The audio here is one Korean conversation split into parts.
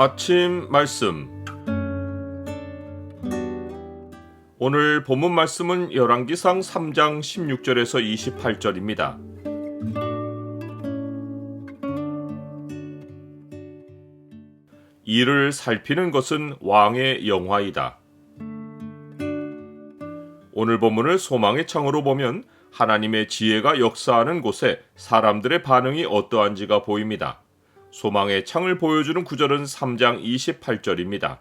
아침 말씀. 오늘 본문 말씀은 열왕기상 3장 16절에서 28절입니다. 이를 살피는 것은 왕의 영화이다. 오늘 본문을 소망의 창으로 보면 하나님의 지혜가 역사하는 곳에 사람들의 반응이 어떠한지가 보입니다. 소망의 창을 보여주는 구절은 3장 28절입니다.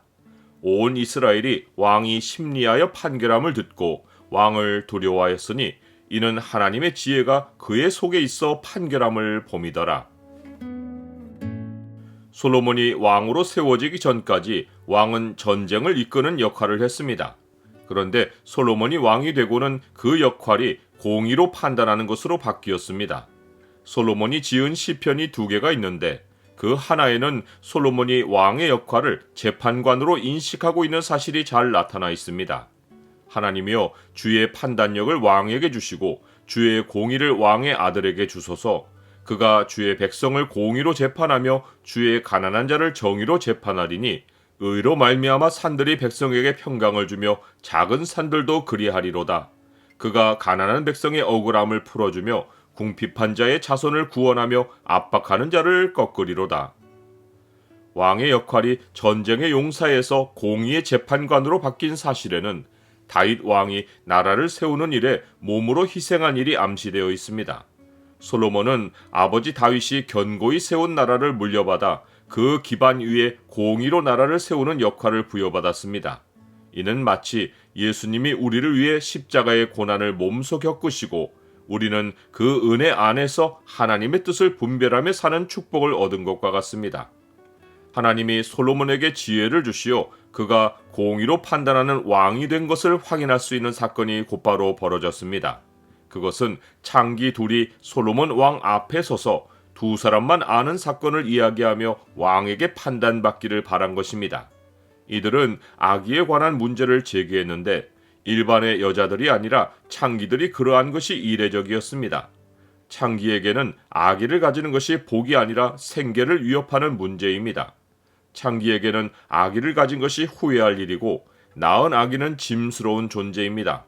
온 이스라엘이 왕이 심리하여 판결함을 듣고 왕을 두려워하였으니 이는 하나님의 지혜가 그의 속에 있어 판결함을 봄이더라. 솔로몬이 왕으로 세워지기 전까지 왕은 전쟁을 이끄는 역할을 했습니다. 그런데 솔로몬이 왕이 되고는 그 역할이 공의로 판단하는 것으로 바뀌었습니다. 솔로몬이 지은 시편이 2개가 있는데 그 하나에는 솔로몬이 왕의 역할을 재판관으로 인식하고 있는 사실이 잘 나타나 있습니다. 하나님이여 주의 판단력을 왕에게 주시고 주의 공의를 왕의 아들에게 주소서. 그가 주의 백성을 공의로 재판하며 주의 가난한 자를 정의로 재판하리니 의로 말미암아 산들이 백성에게 평강을 주며 작은 산들도 그리하리로다. 그가 가난한 백성의 억울함을 풀어주며 궁핍한 자의 자손을 구원하며 압박하는 자를 꺾으리로다. 왕의 역할이 전쟁의 용사에서 공의의 재판관으로 바뀐 사실에는 다윗 왕이 나라를 세우는 일에 몸으로 희생한 일이 암시되어 있습니다. 솔로몬은 아버지 다윗이 견고히 세운 나라를 물려받아 그 기반 위에 공의로 나라를 세우는 역할을 부여받았습니다. 이는 마치 예수님이 우리를 위해 십자가의 고난을 몸소 겪으시고 우리는 그 은혜 안에서 하나님의 뜻을 분별하며 사는 축복을 얻은 것과 같습니다. 하나님이 솔로몬에게 지혜를 주시어 그가 공의로 판단하는 왕이 된 것을 확인할 수 있는 사건이 곧바로 벌어졌습니다. 그것은 창기 둘이 솔로몬 왕 앞에 서서 두 사람만 아는 사건을 이야기하며 왕에게 판단받기를 바란 것입니다. 이들은 아기에 관한 문제를 제기했는데 일반의 여자들이 아니라 창기들이 그러한 것이 이례적이었습니다. 창기에게는 아기를 가지는 것이 복이 아니라 생계를 위협하는 문제입니다. 창기에게는 아기를 가진 것이 후회할 일이고 낳은 아기는 짐스러운 존재입니다.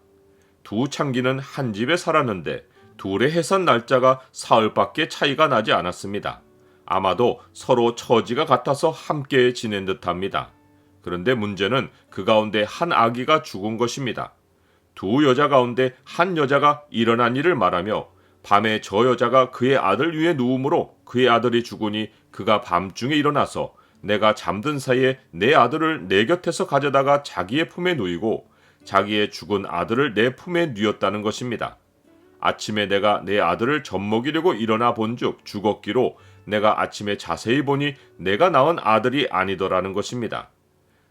두 창기는 한 집에 살았는데 둘의 해산 날짜가 사흘밖에 차이가 나지 않았습니다. 아마도 서로 처지가 같아서 함께 지낸 듯합니다. 그런데 문제는 그 가운데 한 아기가 죽은 것입니다. 두 여자 가운데 한 여자가 일어난 일을 말하며 밤에 저 여자가 그의 아들 위에 누우므로 그의 아들이 죽으니 그가 밤중에 일어나서 내가 잠든 사이에 내 아들을 내 곁에서 가져다가 자기의 품에 누이고 자기의 죽은 아들을 내 품에 뉘었다는 것입니다. 아침에 내가 내 아들을 젖먹이려고 일어나 본즉 죽었기로 내가 아침에 자세히 보니 내가 낳은 아들이 아니더라는 것입니다.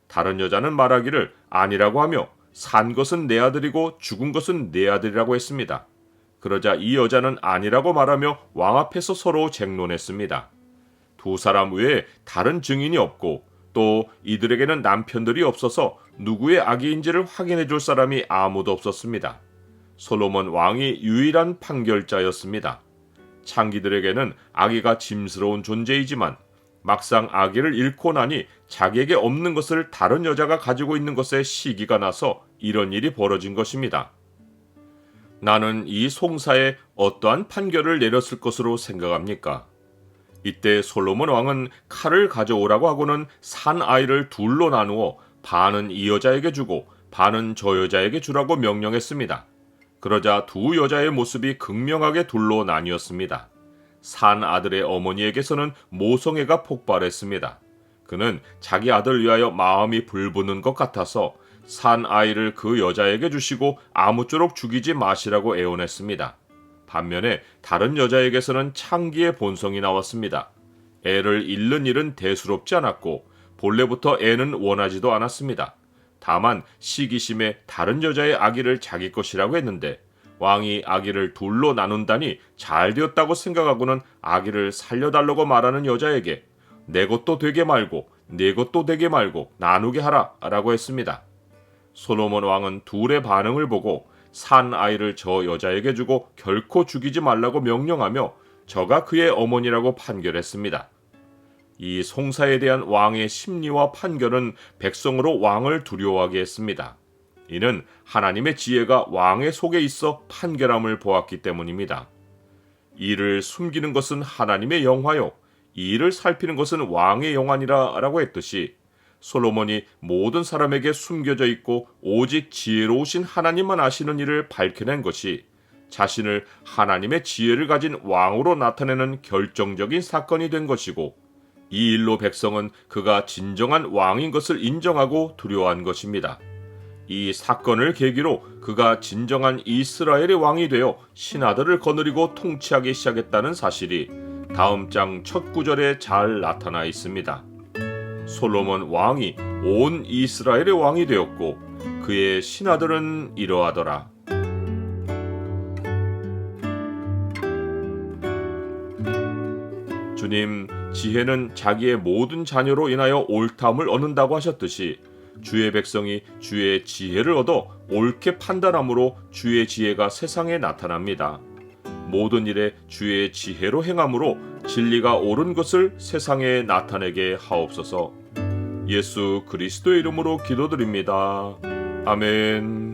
다른 여자는 말하기를 아니라고 하며 산 것은 내 아들이고 죽은 것은 내 아들이라고 했습니다. 그러자 이 여자는 아니라고 말하며 왕 앞에서 서로 쟁론했습니다. 두 사람 외에 다른 증인이 없고 또 이들에게는 남편들이 없어서 누구의 아기인지를 확인해 줄 사람이 아무도 없었습니다. 솔로몬 왕이 유일한 판결자였습니다. 창기들에게는 아기가 짐스러운 존재이지만 막상 아기를 잃고 나니 자기에게 없는 것을 다른 여자가 가지고 있는 것에 시기가 나서 이런 일이 벌어진 것입니다. 나는 이 송사에 어떠한 판결을 내렸을 것으로 생각합니까? 이때 솔로몬 왕은 칼을 가져오라고 하고는 산 아이를 둘로 나누어 반은 이 여자에게 주고 반은 저 여자에게 주라고 명령했습니다. 그러자 두 여자의 모습이 극명하게 둘로 나뉘었습니다. 산 아들의 어머니에게서는 모성애가 폭발했습니다. 그는 자기 아들 위하여 마음이 불붙는 것 같아서 산 아이를 그 여자에게 주시고 아무쪼록 죽이지 마시라고 애원했습니다. 반면에 다른 여자에게서는 창기의 본성이 나왔습니다. 애를 잃는 일은 대수롭지 않았고 본래부터 애는 원하지도 않았습니다. 다만 시기심에 다른 여자의 아기를 자기 것이라고 했는데 왕이 아기를 둘로 나눈다니 잘 되었다고 생각하고는 아기를 살려달라고 말하는 여자에게 내 것도 되게 말고 내 것도 되게 말고 나누게 하라 라고 했습니다. 솔로몬 왕은 둘의 반응을 보고 산 아이를 저 여자에게 주고 결코 죽이지 말라고 명령하며 저가 그의 어머니라고 판결했습니다. 이 송사에 대한 왕의 심리와 판결은 백성으로 왕을 두려워하게 했습니다. 이는 하나님의 지혜가 왕의 속에 있어 판결함을 보았기 때문입니다. 이를 숨기는 것은 하나님의 영화요, 이 일을 살피는 것은 왕의 영안이라 라고 했듯이 솔로몬이 모든 사람에게 숨겨져 있고 오직 지혜로우신 하나님만 아시는 일을 밝혀낸 것이 자신을 하나님의 지혜를 가진 왕으로 나타내는 결정적인 사건이 된 것이고, 이 일로 백성은 그가 진정한 왕인 것을 인정하고 두려워한 것입니다. 이 사건을 계기로 그가 진정한 이스라엘의 왕이 되어 신하들을 거느리고 통치하기 시작했다는 사실이 다음 장 첫 구절에 잘 나타나 있습니다. 솔로몬 왕이 온 이스라엘의 왕이 되었고 그의 신하들은 이러하더라. 주님, 지혜는 자기의 모든 자녀로 인하여 옳다함을 얻는다고 하셨듯이 주의 백성이 주의 지혜를 얻어 옳게 판단함으로 주의 지혜가 세상에 나타납니다. 모든 일에 주의 지혜로 행함으로 진리가 옳은 것을 세상에 나타내게 하옵소서. 예수 그리스도의 이름으로 기도드립니다. 아멘.